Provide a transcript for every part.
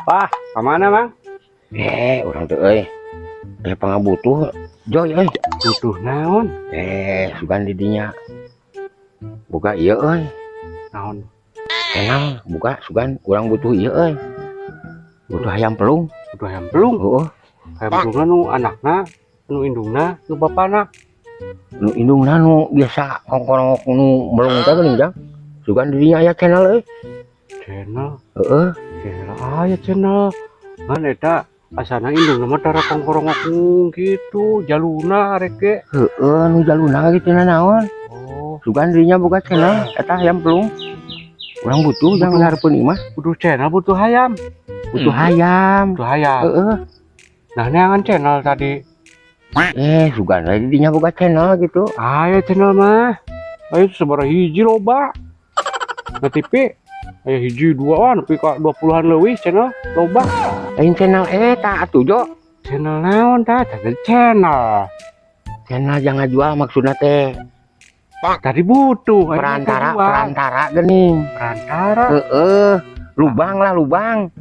Wah, kemana Mang? Orang tuh pangabutuh Joy Butuh naon? sugan didinya buka iya Naon? kenal buka sugan kurang butuh iya butuh ayam pelung. Butuh ayam pelung. Oh, Ayam pelungna nu anakna, nu indungna, nu bapana. nu indungna nu biasa kongkorong nu melung teh geuning jang. Sugan didinya aya channel Channel. heeh. Aya channel. Ngan eta asana indungna mah tara kongkorong gitu, jaluna arek ge. Heeh, nu jaluna gitu naon. Oh, Sugan didinya buka channel eta ayam pelung. Urang butuh jang ngarepeun imah. butuh channel, butuh ayam. Butuh ayam. Butuh ayam. Heeh. Nah, neangan channel tadi. Sugan didinya buka channel gitu. Aya channel mah. Ayo sabaraha hiji loba. Na TV aya hiji dua nepi ka 20-an leuwih channel loba. Lain channel eta atuh Jo. Channel naon tah? Channel. Channel jangan jual maksudnya teh Tadi butuh perantara geuning. Perantara. Lubang lah lubang.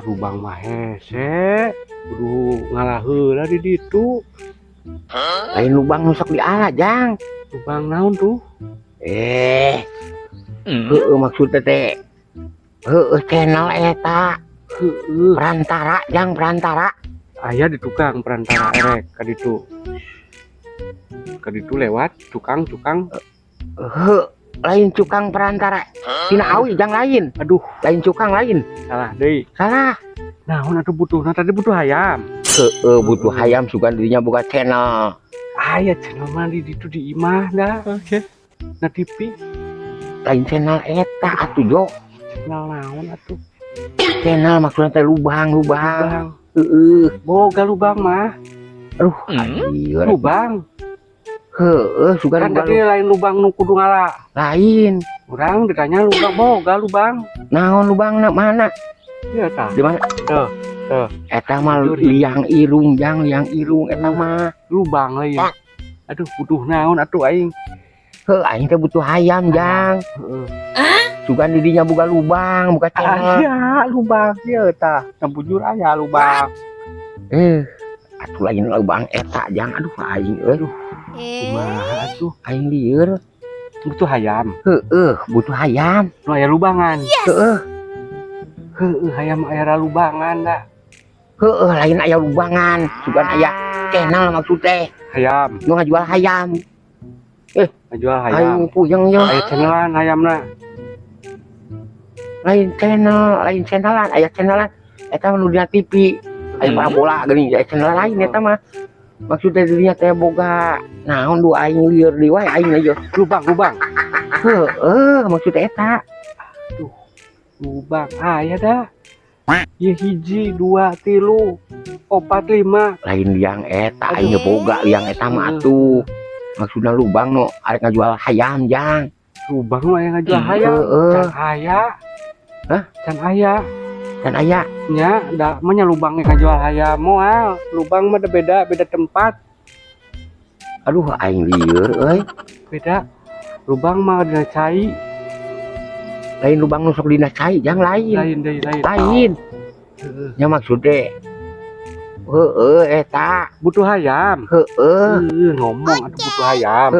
Lubang mah hese. Kudu ngalah heula di ditu. Lain lubang nu sok diala jang. Lubang naon tuh? Maksudnya teh channel eta perantara jang perantara. Aya di tukang perantara erek ka ditu. Ka ditu lewat cukang. Lain cukang perantara. Tina awi jang lain. Aduh, Lain cukang lain. salah deui. Salah. Naon atuh butuhna tadi butuh ayam. Butuh ayam sugan dirinya buka channel. Aya channel mah di ditu di imah dah. Oke. Na TV. Lain channel eta atuh Jo. Channel naon atuh? Channel maksudnya teh lubang. Boga lubang mah. Aduh, anjir. Lubang. Sugan Kan tadi lain lubang nu kudu ngala. lain. Urang ditanya lubang boga lubang. Naon lubangna mana? Iya tah. Di mana? Tuh. Eta mah liang irung jang, liang irung eta mah. Lubang lain. Aduh, butuh naon atuh aing. Aing teh butuh ayam jang. Sugan didinya buka lubang, buka channel. Aya lubang ieu tah. Bujur aya lubang. Atuh lain lubang eta jang. Aduh aing Kumaha atuh? aing lieur. Butuh ayam. Butuh ayam. Nu aya lubangan. Heeh, Ayam aya lubangan da. lain aya lubangan. Sugan aya channel maksud teh. Ayam. Nu ngajual ayam. Ngajual ayam. Aing puyeng yo. Aya channelan ayamna. Lain channelan, aya channelan. Eta nu dina TV. Aya parabola geuning aya channel lain eta mah. Maksudnya dirinya teh boga naon du aing lieur di wae aing aja. Lubang. Maksudnya eta. Lubang aya dah. Ieu hiji, 2, 3, 4, 5. Lain liang eta aing boga liang eta mah atuh. Maksudna lubang nu arek ngajual hayam jang. Lubang nu aya ngajual hayam. Can aya. Can aya. Dan aya Nya da mah nya lubang ngajual hayam moal. Lubang mah beda tempat. aduh aing lieur euy. Beda. Lubang mah dina cai. Lain lubang nu sok dina cai jang lain. Lain. Nya maksud teh eta Butuh hayam. Ngomong atuh butuh hayam.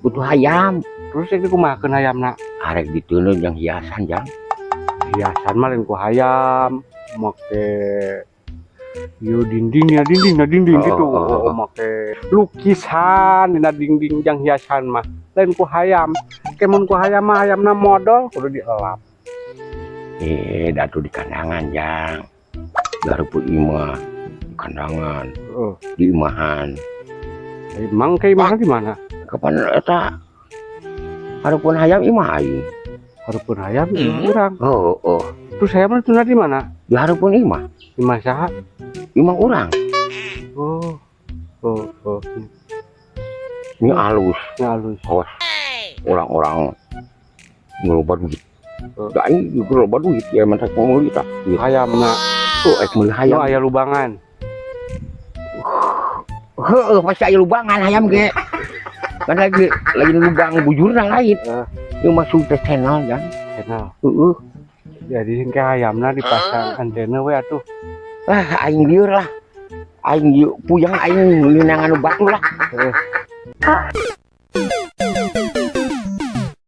butuh hayam. Terus ini kumakeun hayamna. Arek diteuneun yang hiasan jang. Hiasan mah lain ku hayam. Make dinding gitu. Make lukisan dina dinding jang hiasan mah. Lain ku hayam. Kemun ku hayam mah hayamna modal kudu dielap. Datu di kandangan jang. Garupun imah di kandangan. Di imahan. Emang ke imah di mana? Kapan eta? Harupun hayam imah aing. Harupun hayam urang. Terus hayam itu di mana? Di harupun imah. Imah saha? Imah urang. Ini halus. Kos. Orang-orang ngeloba duit. Da aing juga loba duit ya mantap mau meuli tah. Hayamna. Meuli hayam. Aya lubangan. Pasti aya lubangan hayam ge. Kan lagi lubang bujurna lain. Ieu mah sudah channel jang. Channel. Jadi hingga ayamna dipasang antena we atuh. Lah aing lieur lah. Aing puyang aing ngeunang anu batu lah. Heeh.